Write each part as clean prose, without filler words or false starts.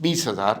20,000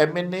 MNA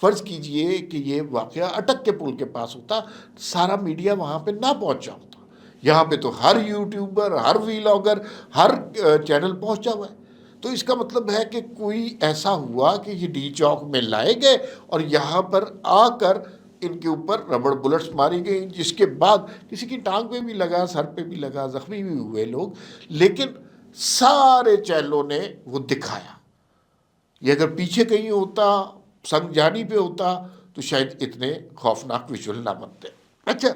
فرض کیجئے کہ یہ واقعہ اٹک کے پل کے پاس ہوتا، سارا میڈیا وہاں پہ نہ پہنچا ہوتا۔ یہاں پہ تو ہر یوٹیوبر، ہر ویلاگر، ہر چینل پہنچا ہوا ہے۔ تو اس کا مطلب ہے کہ کوئی ایسا ہوا کہ یہ ڈی چوک میں لائے گئے اور یہاں پر آ کر ان کے اوپر ربڑ بلٹس ماری گئی، جس کے بعد کسی کی ٹانگ پہ بھی لگا، سر پہ بھی لگا، زخمی بھی ہوئے لوگ، لیکن سارے چینلوں نے وہ دکھایا۔ یہ اگر پیچھے کہیں ہوتا، سنگ جانی پہ ہوتا، تو شاید اتنے خوفناک ویژول نہ بنتے۔ اچھا،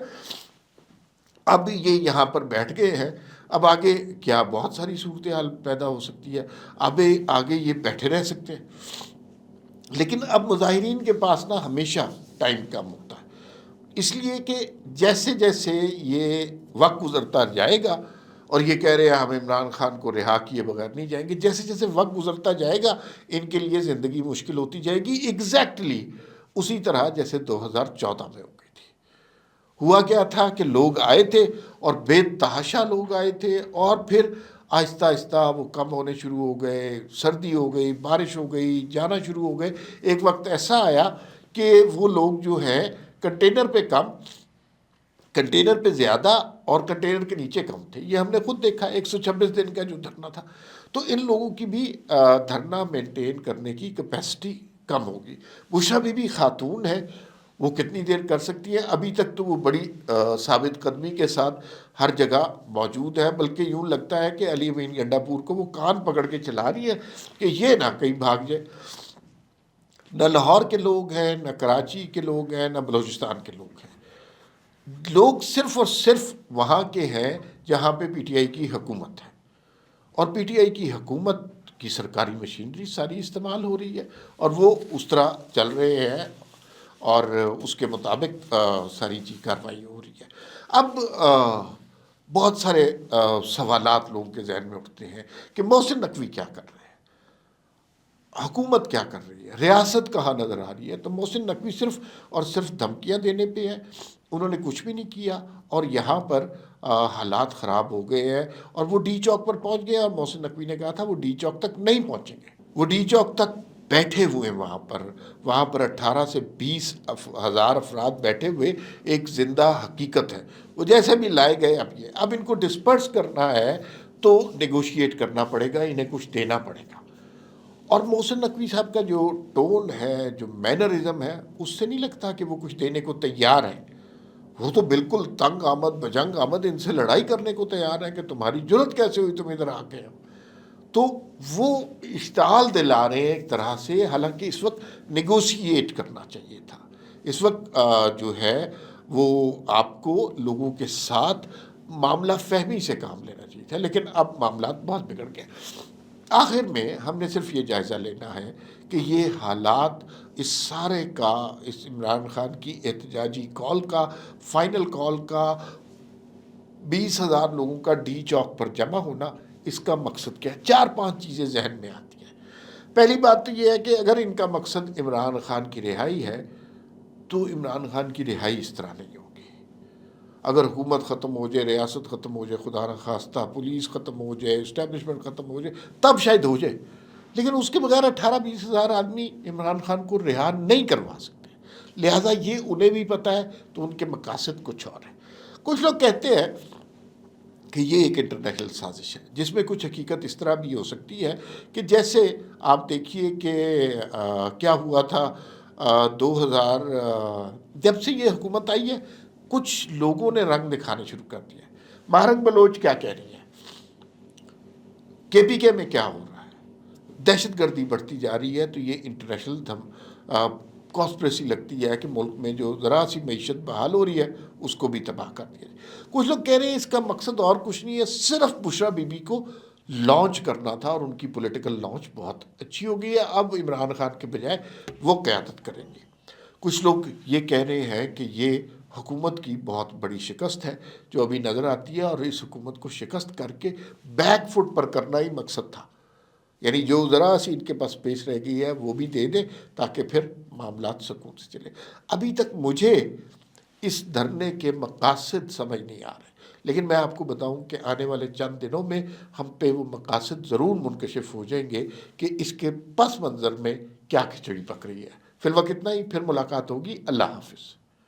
اب یہ یہاں پر بیٹھ گئے ہیں، اب آگے کیا بہت ساری صورتحال پیدا ہو سکتی ہے، اب آگے یہ بیٹھے رہ سکتے ہیں، لیکن اب مظاہرین کے پاس نا ہمیشہ ٹائم کم ہوتا ہے، اس لیے کہ جیسے جیسے یہ وقت گزرتا جائے گا، اور یہ کہہ رہے ہیں ہم عمران خان کو رہا کیے بغیر نہیں جائیں گے، جیسے جیسے وقت گزرتا جائے گا ان کے لیے زندگی مشکل ہوتی جائے گی، ایگزیکٹلی اسی طرح جیسے 2014 میں ہو گئی تھی۔ ہوا کیا تھا کہ لوگ آئے تھے اور بے تحاشا لوگ آئے تھے، اور پھر آہستہ آہستہ وہ کم ہونے شروع ہو گئے، سردی ہو گئی، بارش ہو گئی، جانا شروع ہو گئے۔ ایک وقت ایسا آیا کہ وہ لوگ جو ہیں کنٹینر پہ کم، کنٹینر پہ زیادہ، اور کنٹینر کے نیچے کم تھے۔ یہ ہم نے خود دیکھا 126 دن کا جو دھرنا تھا۔ تو ان لوگوں کی بھی دھرنا مینٹین کرنے کی کیپیسٹی کم ہوگی۔ بشریٰ بی بی خاتون ہے، وہ کتنی دیر کر سکتی ہے؟ ابھی تک تو وہ بڑی ثابت قدمی کے ساتھ ہر جگہ موجود ہے، بلکہ یوں لگتا ہے کہ علی امین گنڈا پور کو وہ کان پکڑ کے چلا رہی ہے کہ یہ نہ کہیں بھاگ جائے۔ نہ لاہور کے لوگ ہیں، نہ کراچی کے لوگ ہیں، نہ بلوچستان کے لوگ ہیں۔ لوگ صرف اور صرف وہاں کے ہیں جہاں پہ پی ٹی آئی کی حکومت ہے، اور پی ٹی آئی کی حکومت کی سرکاری مشینری ساری استعمال ہو رہی ہے، اور وہ اس طرح چل رہے ہیں، اور اس کے مطابق ساری کارروائی ہو رہی ہے۔ اب بہت سارے سوالات لوگوں کے ذہن میں اٹھتے ہیں کہ محسن نقوی کیا کر رہے ہیں، حکومت کیا کر رہی ہے، ریاست کہاں نظر آ رہی ہے؟ تو محسن نقوی صرف اور صرف دھمکیاں دینے پہ ہے، انہوں نے کچھ بھی نہیں کیا، اور یہاں پر حالات خراب ہو گئے ہیں، اور وہ ڈی چوک پر پہنچ گئے، اور محسن نقوی نے کہا تھا وہ ڈی چوک تک نہیں پہنچیں گے۔ وہ ڈی چوک تک بیٹھے ہوئے وہاں پر 18 سے 20 ہزار افراد بیٹھے ہوئے ایک زندہ حقیقت ہے۔ وہ جیسے بھی لائے گئے، اب ان کو ڈسپرس کرنا ہے تو نیگوشیٹ کرنا پڑے گا، انہیں کچھ دینا پڑے گا۔ اور محسن نقوی صاحب کا جو ٹون ہے، جو مینرزم ہے، اس سے نہیں لگتا کہ وہ کچھ دینے کو تیار ہیں۔ وہ تو بالکل تنگ آمد بجنگ آمد ان سے لڑائی کرنے کو تیار ہے کہ تمہاری جرت کیسے ہوئی تم ادھر آ کے ہو۔ تو وہ اشتعال دلا رہے ہیں ایک طرح سے، حالانکہ اس وقت نیگوشیٹ کرنا چاہیے تھا۔ اس وقت جو ہے وہ آپ کو لوگوں کے ساتھ معاملہ فہمی سے کام لینا چاہیے تھا، لیکن اب معاملات بہت بگڑ گئے۔ آخر میں ہم نے صرف یہ جائزہ لینا ہے کہ یہ حالات، اس سارے کا، اس عمران خان کی احتجاجی کال کا، فائنل کال کا، 20,000 لوگوں کا ڈی چوک پر جمع ہونا، اس کا مقصد کیا ہے؟ 4-5 چیزیں ذہن میں آتی ہیں۔ پہلی بات تو یہ ہے کہ اگر ان کا مقصد عمران خان کی رہائی ہے تو عمران خان کی رہائی اس طرح نہیں ہوگی۔ اگر حکومت ختم ہو جائے، ریاست ختم ہو جائے، خدا نخواستہ پولیس ختم ہو جائے، اسٹیبلشمنٹ ختم ہو جائے، تب شاید ہو جائے، لیکن اس کے بغیر 18-20 ہزار آدمی عمران خان کو رہا نہیں کروا سکتے۔ لہٰذا یہ انہیں بھی پتہ ہے، تو ان کے مقاصد کچھ اور ہیں۔ کچھ لوگ کہتے ہیں کہ یہ ایک انٹرنیشنل سازش ہے، جس میں کچھ حقیقت اس طرح بھی ہو سکتی ہے کہ جیسے آپ دیکھیے کہ کیا ہوا تھا 2000 جب سے یہ حکومت آئی ہے، کچھ لوگوں نے رنگ دکھانے شروع کر دیا۔ مہرنگ بلوچ کیا کہہ رہی ہیں، کے پی کے میں کیا ہو رہا ہے، دہشت گردی بڑھتی جا رہی ہے، تو یہ انٹرنیشنل کانسپریسی لگتی ہے کہ ملک میں جو ذرا سی معیشت بحال ہو رہی ہے اس کو بھی تباہ کر دیا جائے۔ کچھ لوگ کہہ رہے ہیں اس کا مقصد اور کچھ نہیں ہے، صرف بشریٰ بی بی کو لانچ کرنا تھا، اور ان کی پولیٹیکل لانچ بہت اچھی ہو گئی ہے، اب عمران خان کے بجائے وہ قیادت کریں گے۔ کچھ لوگ یہ کہہ رہے ہیں کہ یہ حکومت کی بہت بڑی شکست ہے جو ابھی نظر آتی ہے، اور اس حکومت کو شکست کر کے بیک فٹ پر کرنا ہی مقصد تھا، یعنی جو ذرا سی ان کے پاس پیش رہ گئی ہے وہ بھی دے دیں تاکہ پھر معاملات سکون سے چلے۔ ابھی تک مجھے اس دھرنے کے مقاصد سمجھ نہیں آ رہے، لیکن میں آپ کو بتاؤں کہ آنے والے چند دنوں میں ہم پہ وہ مقاصد ضرور منکشف ہو جائیں گے کہ اس کے پس منظر میں کیا کھچڑی پک رہی ہے۔ فی الوقت اتنا ہی، پھر ملاقات ہوگی، اللہ حافظ.